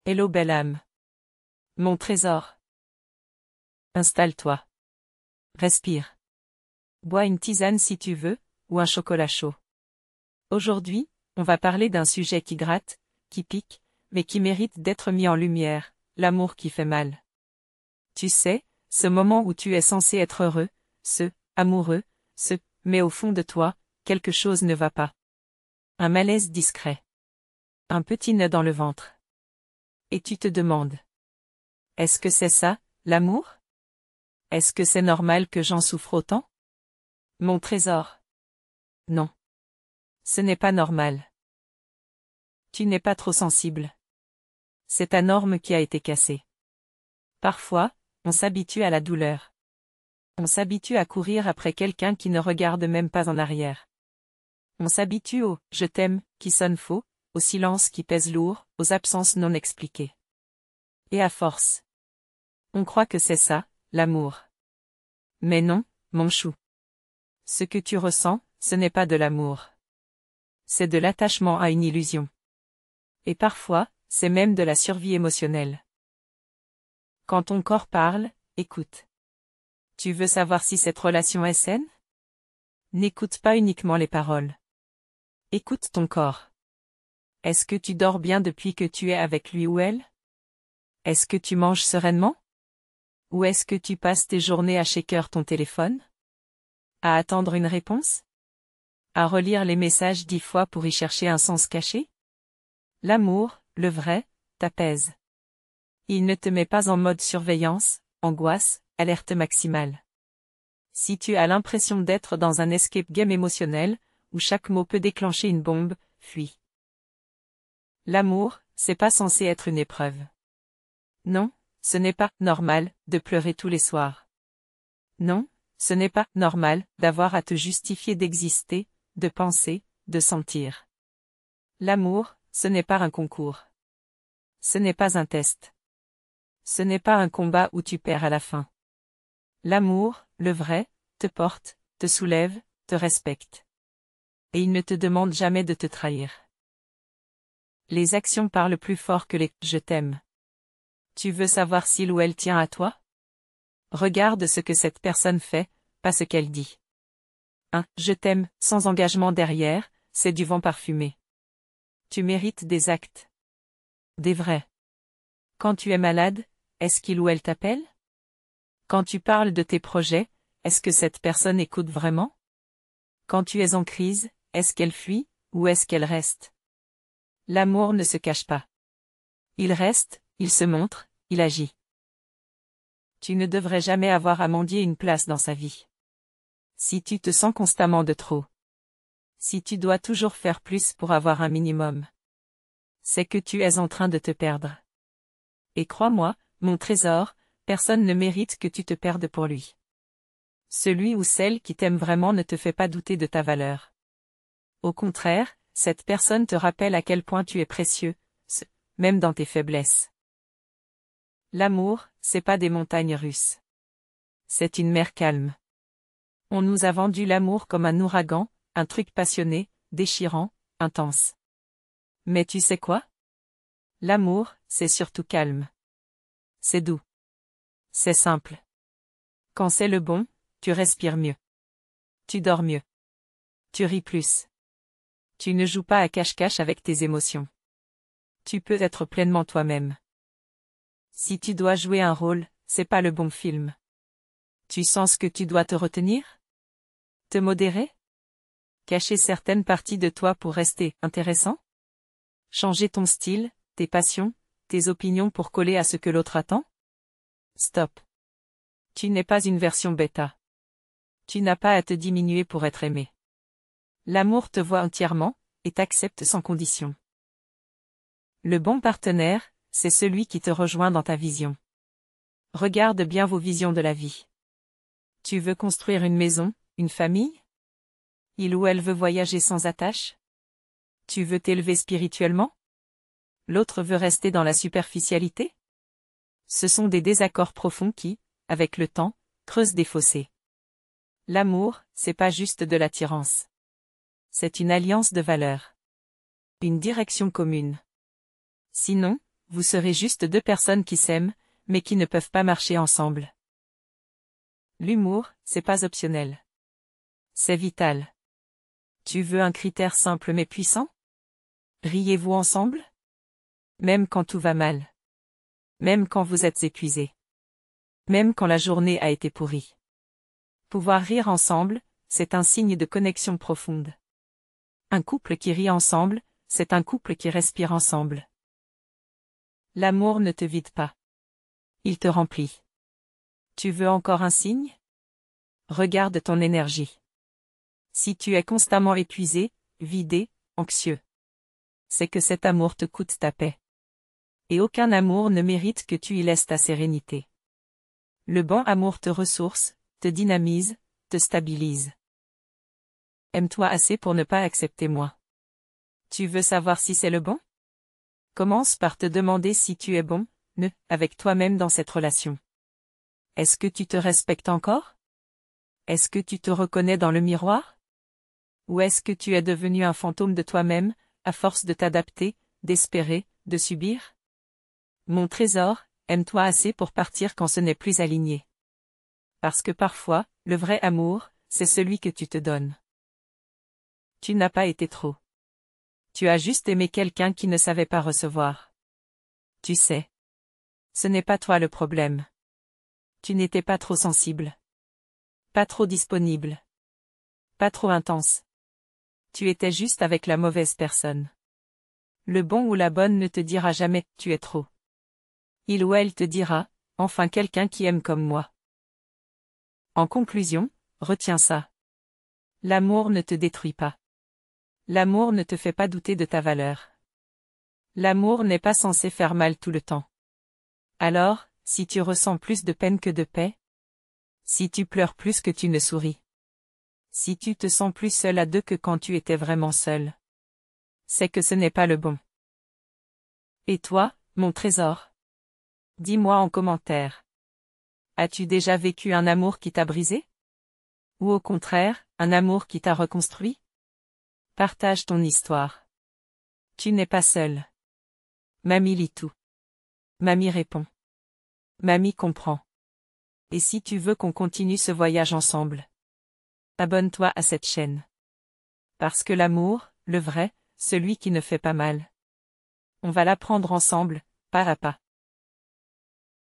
Hello belle âme. Mon trésor. Installe-toi. Respire. Bois une tisane si tu veux, ou un chocolat chaud. Aujourd'hui, on va parler d'un sujet qui gratte, qui pique, mais qui mérite d'être mis en lumière, l'amour qui fait mal. Tu sais, ce moment où tu es censé être heureux, amoureux, mais au fond de toi, quelque chose ne va pas. Un malaise discret. Un petit nœud dans le ventre. Et tu te demandes. Est-ce que c'est ça, l'amour? Est-ce que c'est normal que j'en souffre autant? Mon trésor. Non. Ce n'est pas normal. Tu n'es pas trop sensible. C'est ta norme qui a été cassée. Parfois, on s'habitue à la douleur. On s'habitue à courir après quelqu'un qui ne regarde même pas en arrière. On s'habitue au « je t'aime » qui sonne faux, au silence qui pèse lourd, aux absences non expliquées. Et à force. On croit que c'est ça, l'amour. Mais non, mon chou. Ce que tu ressens, ce n'est pas de l'amour. C'est de l'attachement à une illusion. Et parfois, c'est même de la survie émotionnelle. Quand ton corps parle, écoute. Tu veux savoir si cette relation est saine? N'écoute pas uniquement les paroles. Écoute ton corps. Est-ce que tu dors bien depuis que tu es avec lui ou elle? Est-ce que tu manges sereinement? Ou est-ce que tu passes tes journées à shaker ton téléphone? À attendre une réponse? À relire les messages 10 fois pour y chercher un sens caché? L'amour, le vrai, t'apaise. Il ne te met pas en mode surveillance, angoisse, alerte maximale. Si tu as l'impression d'être dans un escape game émotionnel, où chaque mot peut déclencher une bombe, fuis. L'amour, c'est pas censé être une épreuve. Non, ce n'est pas normal de pleurer tous les soirs. Non, ce n'est pas normal d'avoir à te justifier d'exister, de penser, de sentir. L'amour, ce n'est pas un concours. Ce n'est pas un test. Ce n'est pas un combat où tu perds à la fin. L'amour, le vrai, te porte, te soulève, te respecte. Et il ne te demande jamais de te trahir. Les actions parlent plus fort que les « je t'aime ». Tu veux savoir s'il ou elle tient à toi? Regarde ce que cette personne fait, pas ce qu'elle dit. Un « je t'aime » sans engagement derrière, c'est du vent parfumé. Tu mérites des actes. Des vrais. Quand tu es malade, est-ce qu'il ou elle t'appelle? Quand tu parles de tes projets, est-ce que cette personne écoute vraiment? Quand tu es en crise, est-ce qu'elle fuit, ou est-ce qu'elle reste? L'amour ne se cache pas. Il reste, il se montre, il agit. Tu ne devrais jamais avoir à mendier une place dans sa vie. Si tu te sens constamment de trop. Si tu dois toujours faire plus pour avoir un minimum. C'est que tu es en train de te perdre. Et crois-moi, mon trésor, personne ne mérite que tu te perdes pour lui. Celui ou celle qui t'aime vraiment ne te fait pas douter de ta valeur. Au contraire, cette personne te rappelle à quel point tu es précieux, même dans tes faiblesses. L'amour, c'est pas des montagnes russes. C'est une mer calme. On nous a vendu l'amour comme un ouragan, un truc passionné, déchirant, intense. Mais tu sais quoi? L'amour, c'est surtout calme. C'est doux. C'est simple. Quand c'est le bon, tu respires mieux. Tu dors mieux. Tu ris plus. Tu ne joues pas à cache-cache avec tes émotions. Tu peux être pleinement toi-même. Si tu dois jouer un rôle, c'est pas le bon film. Tu sens que tu dois te retenir? Te modérer? Cacher certaines parties de toi pour rester intéressant? Changer ton style, tes passions, tes opinions pour coller à ce que l'autre attend? Stop. Tu n'es pas une version bêta. Tu n'as pas à te diminuer pour être aimé. L'amour te voit entièrement, et t'accepte sans condition. Le bon partenaire, c'est celui qui te rejoint dans ta vision. Regarde bien vos visions de la vie. Tu veux construire une maison, une famille? Il ou elle veut voyager sans attache? Tu veux t'élever spirituellement? L'autre veut rester dans la superficialité? Ce sont des désaccords profonds qui, avec le temps, creusent des fossés. L'amour, c'est pas juste de l'attirance. C'est une alliance de valeurs. Une direction commune. Sinon, vous serez juste deux personnes qui s'aiment, mais qui ne peuvent pas marcher ensemble. L'humour, c'est pas optionnel. C'est vital. Tu veux un critère simple mais puissant? Riez-vous ensemble? Même quand tout va mal. Même quand vous êtes épuisé. Même quand la journée a été pourrie. Pouvoir rire ensemble, c'est un signe de connexion profonde. Un couple qui rit ensemble, c'est un couple qui respire ensemble. L'amour ne te vide pas. Il te remplit. Tu veux encore un signe? Regarde ton énergie. Si tu es constamment épuisé, vidé, anxieux, c'est que cet amour te coûte ta paix. Et aucun amour ne mérite que tu y laisses ta sérénité. Le bon amour te ressource, te dynamise, te stabilise. Aime-toi assez pour ne pas accepter moins. Tu veux savoir si c'est le bon? Commence par te demander si tu es bon, avec toi-même dans cette relation. Est-ce que tu te respectes encore? Est-ce que tu te reconnais dans le miroir? Ou est-ce que tu es devenu un fantôme de toi-même, à force de t'adapter, d'espérer, de subir? Mon trésor, aime-toi assez pour partir quand ce n'est plus aligné. Parce que parfois, le vrai amour, c'est celui que tu te donnes. Tu n'as pas été trop. Tu as juste aimé quelqu'un qui ne savait pas recevoir. Tu sais. Ce n'est pas toi le problème. Tu n'étais pas trop sensible. Pas trop disponible. Pas trop intense. Tu étais juste avec la mauvaise personne. Le bon ou la bonne ne te dira jamais « tu es trop ». Il ou elle te dira « enfin quelqu'un qui aime comme moi ». En conclusion, retiens ça. L'amour ne te détruit pas. L'amour ne te fait pas douter de ta valeur. L'amour n'est pas censé faire mal tout le temps. Alors, si tu ressens plus de peine que de paix, si tu pleures plus que tu ne souris, si tu te sens plus seul à deux que quand tu étais vraiment seul, c'est que ce n'est pas le bon. Et toi, mon trésor? Dis-moi en commentaire. As-tu déjà vécu un amour qui t'a brisé? Ou au contraire, un amour qui t'a reconstruit? Partage ton histoire. Tu n'es pas seul. Mamie lit tout. Mamie répond. Mamie comprend. Et si tu veux qu'on continue ce voyage ensemble, abonne-toi à cette chaîne. Parce que l'amour, le vrai, celui qui ne fait pas mal, on va l'apprendre ensemble, pas à pas.